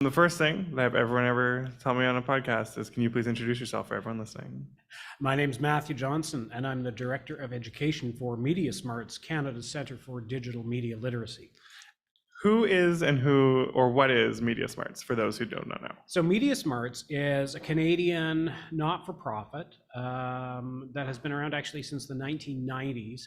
The first thing that I have everyone ever tell me on a podcast is, can you please introduce yourself for everyone listening? My name's Matthew Johnson, and I'm the Director of Education for MediaSmarts, Canada's Centre for Digital Media Literacy. Who is and who or what is MediaSmarts for those who don't know now? So MediaSmarts is a Canadian not-for-profit that has been around actually since the 1990s.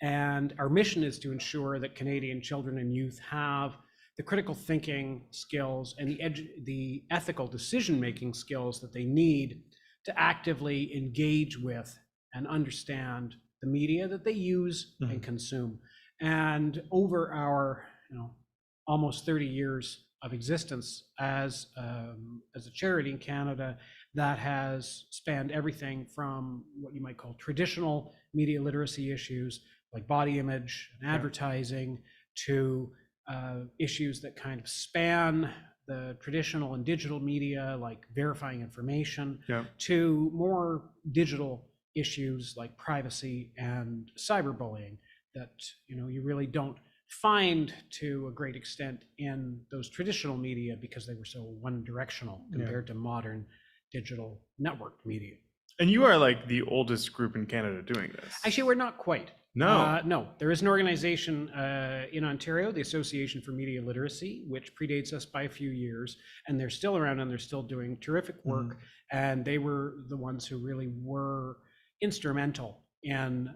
And our mission is to ensure that Canadian children and youth have the critical thinking skills and the ethical decision-making skills that they need to actively engage with and understand the media that they use and consume. And over our, almost 30 years of existence as a charity in Canada, that has spanned everything from what you might call traditional media literacy issues like body image and advertising to issues that kind of span the traditional and digital media like verifying information to more digital issues like privacy and cyberbullying that you really don't find to a great extent in those traditional media because they were so one-directional compared to modern digital network media. And you are like the oldest group in Canada doing this. Actually, we're not quite. No. No, there is an organization in Ontario, the Association for Media Literacy, which predates us by a few years, and they're still around and they're still doing terrific work. And they were the ones who really were instrumental in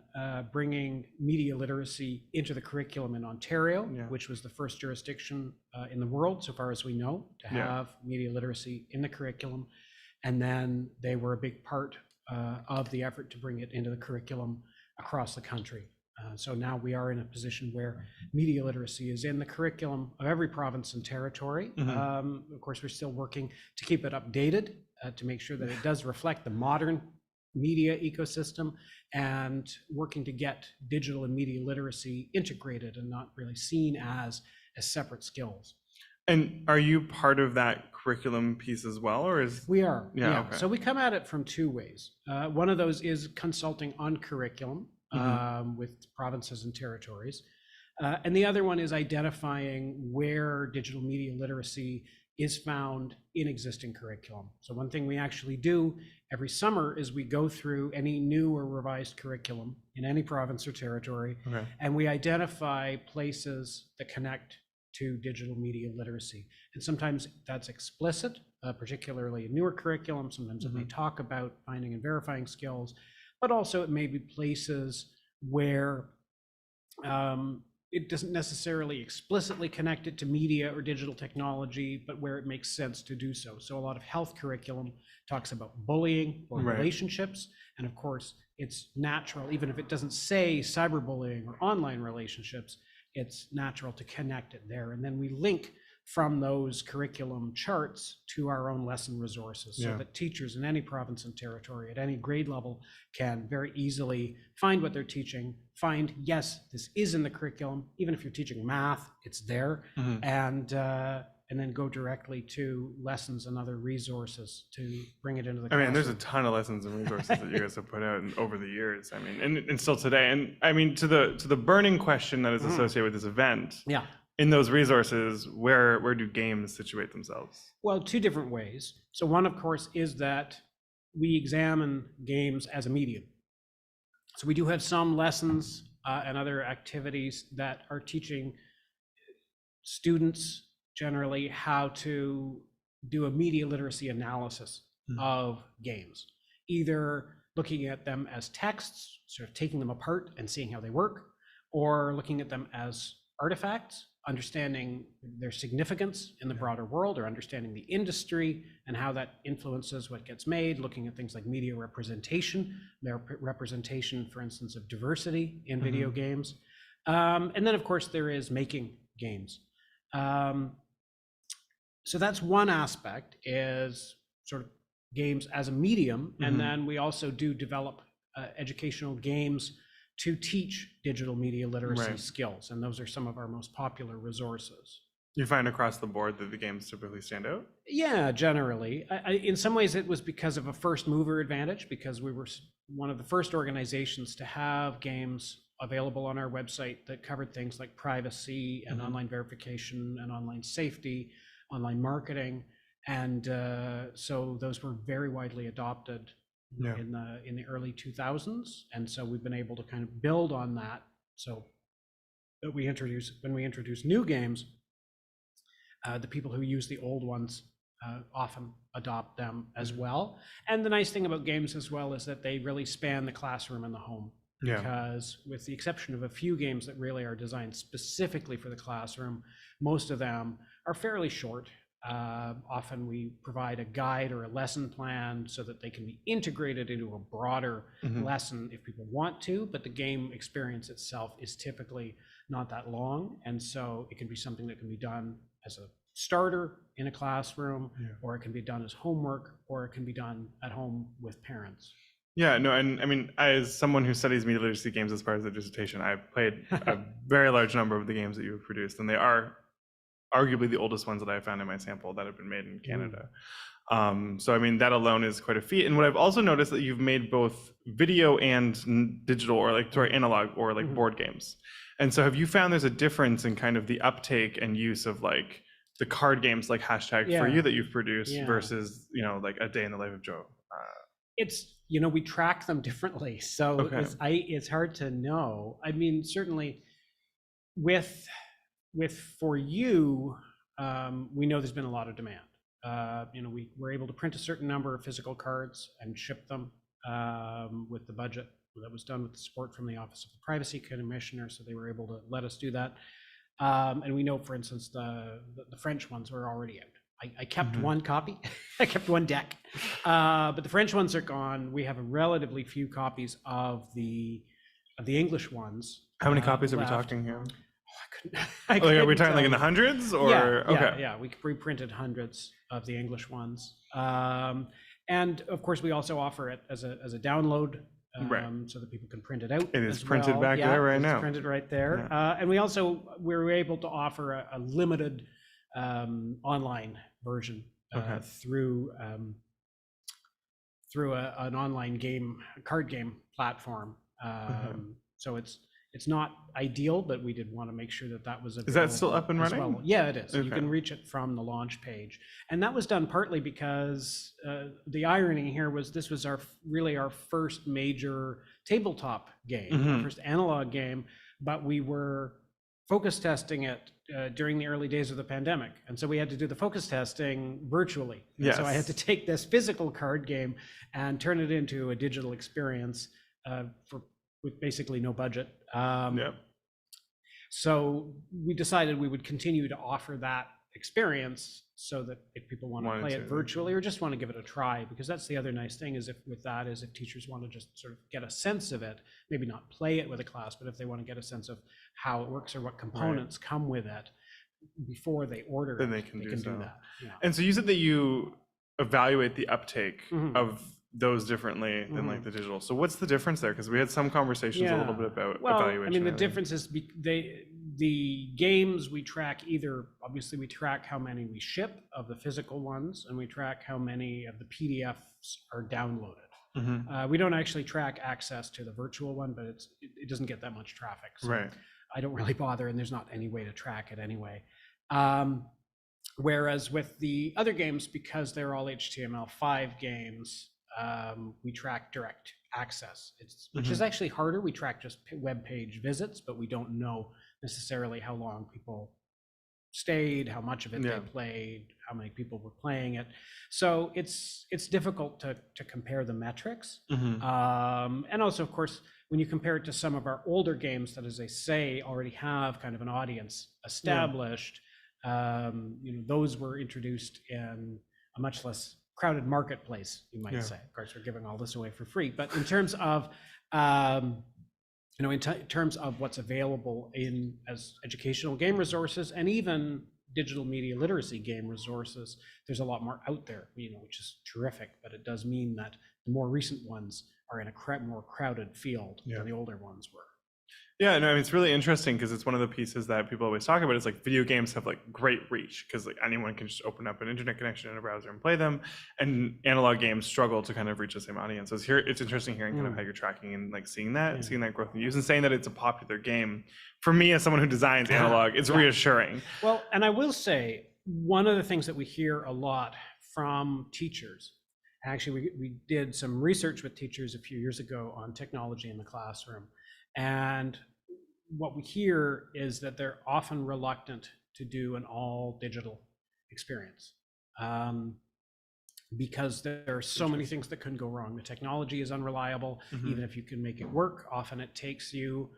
bringing media literacy into the curriculum in Ontario, which was the first jurisdiction in the world, so far as we know, to have media literacy in the curriculum. And then they were a big part of the effort to bring it into the curriculum across the country. So now we are in a position where media literacy is in the curriculum of every province and territory. Of course, we're still working to keep it updated to make sure that it does reflect the modern media ecosystem and working to get digital and media literacy integrated and not really seen as separate skills. And are you part of that curriculum piece as well, or is... We are, Okay. So we come at it from two ways. One of those is consulting on curriculum with provinces and territories. And the other one is identifying where digital media literacy is found in existing curriculum. So one thing we actually do every summer is we go through any new or revised curriculum in any province or territory, and we identify places that connect to digital media literacy. And sometimes that's explicit, particularly in newer curriculum. Sometimes it may talk about finding and verifying skills, but also it may be places where it doesn't necessarily explicitly connect it to media or digital technology, but where it makes sense to do so. So a lot of health curriculum talks about bullying or relationships. And of course, it's natural, even if it doesn't say cyberbullying or online relationships, it's natural to connect it there. And then we link from those curriculum charts to our own lesson resources so that teachers in any province and territory at any grade level can very easily find what they're teaching, find, yes, this is in the curriculum. Even if you're teaching math, it's there. And then go directly to lessons and other resources to bring it into the classroom. There's a ton of lessons and resources that you guys have put out over the years. And still today. And to the burning question that is associated with this event. In those resources, where do games situate themselves? Well, two different ways. So one, of course, is that we examine games as a medium. So we do have some lessons and other activities that are teaching students generally how to do a media literacy analysis of games, either looking at them as texts, sort of taking them apart and seeing how they work, or looking at them as artifacts, understanding their significance in the broader world, or understanding the industry and how that influences what gets made, looking at things like media representation, their representation, for instance, of diversity in video games. And then, of course, there is making games. So that's one aspect, is sort of games as a medium. And then we also do develop educational games to teach digital media literacy skills. And those are some of our most popular resources. You find across the board that the games typically stand out? Yeah, generally. In some ways it was because of a first mover advantage, because we were one of the first organizations to have games available on our website that covered things like privacy and online verification and online safety, online marketing, and so those were very widely adopted in the early 2000s, and so we've been able to kind of build on that. So that when we introduce new games, the people who use the old ones often adopt them as well. And the nice thing about games as well is that they really span the classroom and the home. Because with the exception of a few games that really are designed specifically for the classroom, most of them are fairly short. Often we provide a guide or a lesson plan so that they can be integrated into a broader lesson if people want to, but the game experience itself is typically not that long. And so it can be something that can be done as a starter in a classroom, or it can be done as homework, or it can be done at home with parents. Yeah, no, and I mean, as someone who studies media literacy games as part of the dissertation, I've played a very large number of the games that you've produced, and they are arguably the oldest ones that I found in my sample that have been made in Canada. So I mean, that alone is quite a feat. And what I've also noticed that you've made both video and digital, or analog, or board games. And so have you found there's a difference in kind of the uptake and use of like the card games like #for You that you've produced versus, like A Day in the Life of Joe? It's, we track them differently. So it's hard to know. I mean, certainly with For You, we know there's been a lot of demand. We were able to print a certain number of physical cards and ship them with the budget that was done with the support from the Office of the Privacy Commissioner, so they were able to let us do that. And we know, for instance, the French ones were already out. I kept one copy, I kept one deck, but the French ones are gone. We have a relatively few copies of the English ones. How many copies are we talking here? I couldn't are we talking like in the hundreds, or? Yeah, we reprinted hundreds of the English ones. And of course, we also offer it as a download, so that people can print it out. It is printed back there right now. It's printed right there. And we were able to offer a limited online version through an online card game platform. So it's not ideal, but we did want to make sure that was available. Is that still up and running? Well. Yeah, it is. You can reach it from the launch page. And that was done partly because the irony here was this was our first major tabletop game, our first analog game, but we were focus testing it during the early days of the pandemic. And so we had to do the focus testing virtually. So I had to take this physical card game and turn it into a digital experience with basically no budget. So we decided we would continue to offer that experience so that if people want to play it virtually or just want to give it a try, because that's the other nice thing is if teachers want to just sort of get a sense of it, maybe not play it with a class, but if they want to get a sense of how it works or what components come with it before they order then it, they can do that. And so you said that you evaluate the uptake of those differently than like the digital. So what's the difference there? Because we had some conversations a little bit about evaluation. I mean, the difference is the games we track obviously we track how many we ship of the physical ones, and we track how many of the PDFs are downloaded. We don't actually track access to the virtual one, but it doesn't get that much traffic. So I don't really bother, and there's not any way to track it anyway. Whereas with the other games, because they're all HTML5 games, we track direct access, which is actually harder. We track just web page visits, but we don't know necessarily how long people stayed, how much of it they played, how many people were playing it. So it's difficult to compare the metrics. And also, of course, when you compare it to some of our older games that, as I say, already have kind of an audience established, those were introduced in a much less crowded marketplace, you might say. Of course, we're giving all this away for free, but in terms of in terms of what's available as educational game resources and even digital media literacy game resources, there's a lot more out there, which is terrific. But it does mean that the more recent ones are in a more crowded field than the older ones were. Yeah, no, I mean, it's really interesting because it's one of the pieces that people always talk about. It's like video games have like great reach because like anyone can just open up an internet connection in a browser and play them, and analog games struggle to kind of reach the same audiences. Here, it's interesting hearing kind of how you're tracking and like seeing that growth in use and saying that it's a popular game. For me, as someone who designs analog, it's reassuring. Well, and I will say, one of the things that we hear a lot from teachers, actually we did some research with teachers a few years ago on technology in the classroom, and what we hear is that they're often reluctant to do an all digital experience, because there are so many things that can go wrong. The technology is unreliable. Even if you can make it work, often it takes you,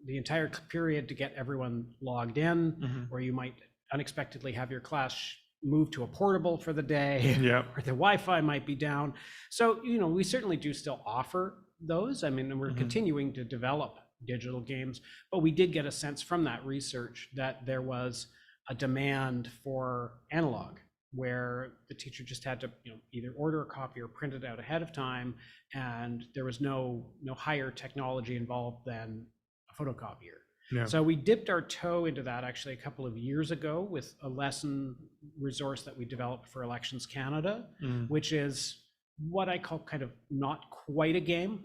the entire period to get everyone logged in, or you might unexpectedly have your class move to a portable for the day, or the Wi-Fi might be down. So, we certainly do still offer those. I mean, and we're continuing to develop digital games, but we did get a sense from that research that there was a demand for analog, where the teacher just had to either order a copy or print it out ahead of time, and there was no higher technology involved than a photocopier. So we dipped our toe into that actually a couple of years ago with a lesson resource that we developed for Elections Canada, which is what I call kind of not quite a game.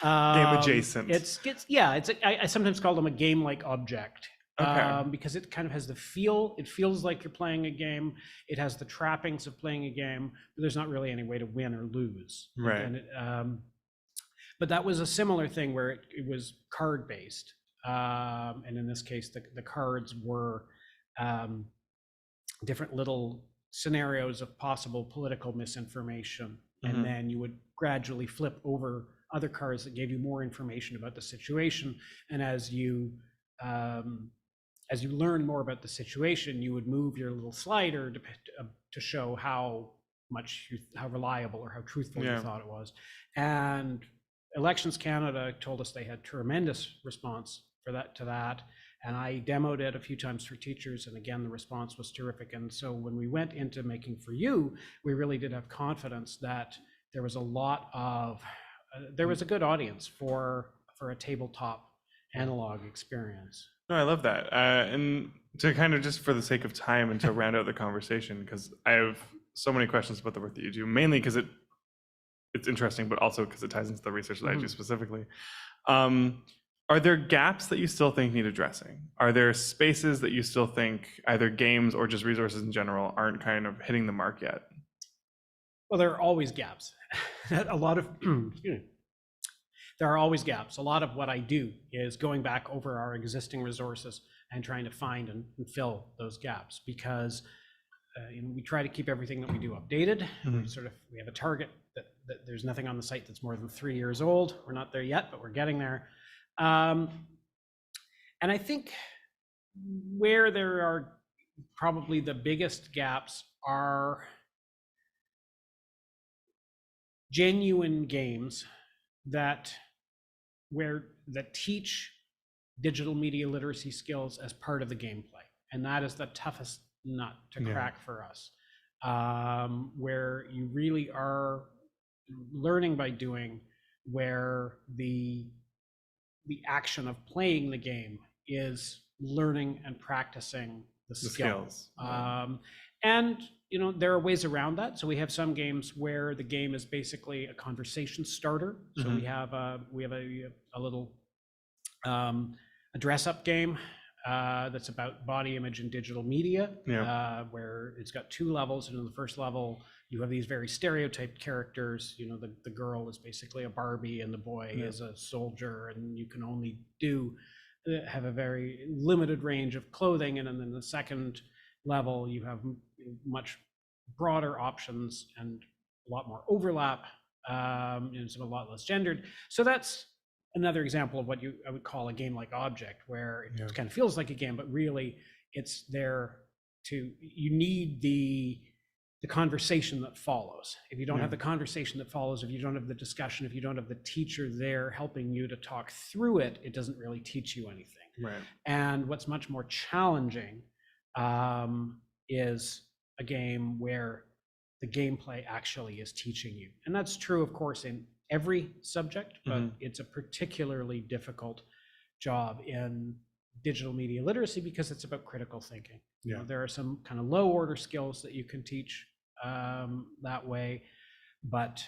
Game adjacent. I sometimes call them a game-like object. Because it kind of has the feel, it feels like you're playing a game. It has the trappings of playing a game, but there's not really any way to win or lose. Right. But that was a similar thing where it was card-based. And in this case, the cards were different little scenarios of possible political misinformation. And then you would gradually flip over other cards that gave you more information about the situation. And as you learn more about the situation, you would move your little slider to show how reliable or how truthful you thought it was. And Elections Canada told us they had tremendous response to that. And I demoed it a few times for teachers, and again, the response was terrific. And so when we went into Making for You, we really did have confidence that there was there was a good audience for a tabletop analog experience. No, I love that. And to kind of, just for the sake of time and to round out the conversation, because I have so many questions about the work that you do, mainly because it's interesting, but also because it ties into the research that I do specifically. Are there gaps that you still think need addressing? Are there spaces that you still think either games or just resources in general aren't kind of hitting the mark yet? Well, there are always gaps. There are always gaps. A lot of what I do is going back over our existing resources and trying to find and fill those gaps, because we try to keep everything that we do updated. We have a target that there's nothing on the site that's more than 3 years old. We're not there yet, but we're getting there. And I think where there are probably the biggest gaps are genuine games that teach digital media literacy skills as part of the gameplay. And that is the toughest nut to crack for us, where you really are learning by doing, where the action of playing the game is learning and practicing the skills. And there are ways around that. So we have some games where the game is basically a conversation starter. So we have a little a dress-up game that's about body image and digital media, where it's got 2 levels. And in the first level, you have these very stereotyped characters. The girl is basically a Barbie and the boy is a soldier, and you can only have a very limited range of clothing. And then in the second level, you have much broader options and a lot more overlap, and it's a lot less gendered. So that's another example of what I would call a game-like object, where it kind of feels like a game, but really it's there you need the conversation that follows. If you don't have the conversation that follows, if you don't have the discussion, if you don't have the teacher there helping you to talk through it, it doesn't really teach you anything. Right. And what's much more challenging is a game where the gameplay actually is teaching you. And that's true, of course, in every subject, but it's a particularly difficult job in digital media literacy because it's about critical thinking. There are some kind of low order skills that you can teach that way, but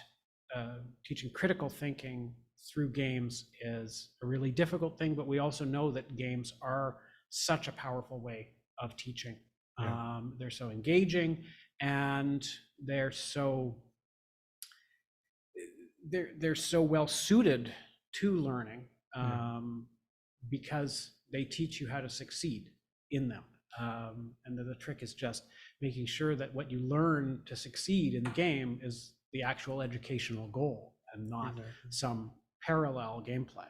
teaching critical thinking through games is a really difficult thing. But we also know that games are such a powerful way of teaching They're so engaging, and they're so well suited to learning because they teach you how to succeed in them. And the trick is just making sure that what you learn to succeed in the game is the actual educational goal and not some parallel gameplay.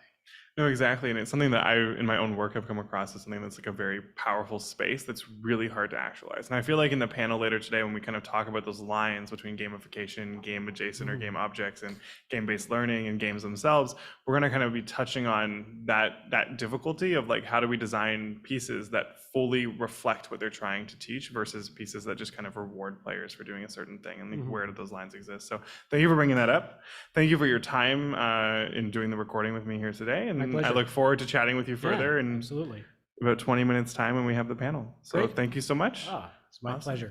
No, exactly. And it's something that I, in my own work, have come across as something that's like a very powerful space that's really hard to actualize. And I feel like in the panel later today, when we kind of talk about those lines between gamification, game adjacent or game objects, and game-based learning and games themselves, we're going to kind of be touching on that difficulty of like, how do we design pieces that fully reflect what they're trying to teach versus pieces that just kind of reward players for doing a certain thing, and like, where do those lines exist? So thank you for bringing that up. Thank you for your time in doing the recording with me here today. And I look forward to chatting with you further in absolutely. about 20 minutes time when we have the panel. So Thank you so much. It's my pleasure.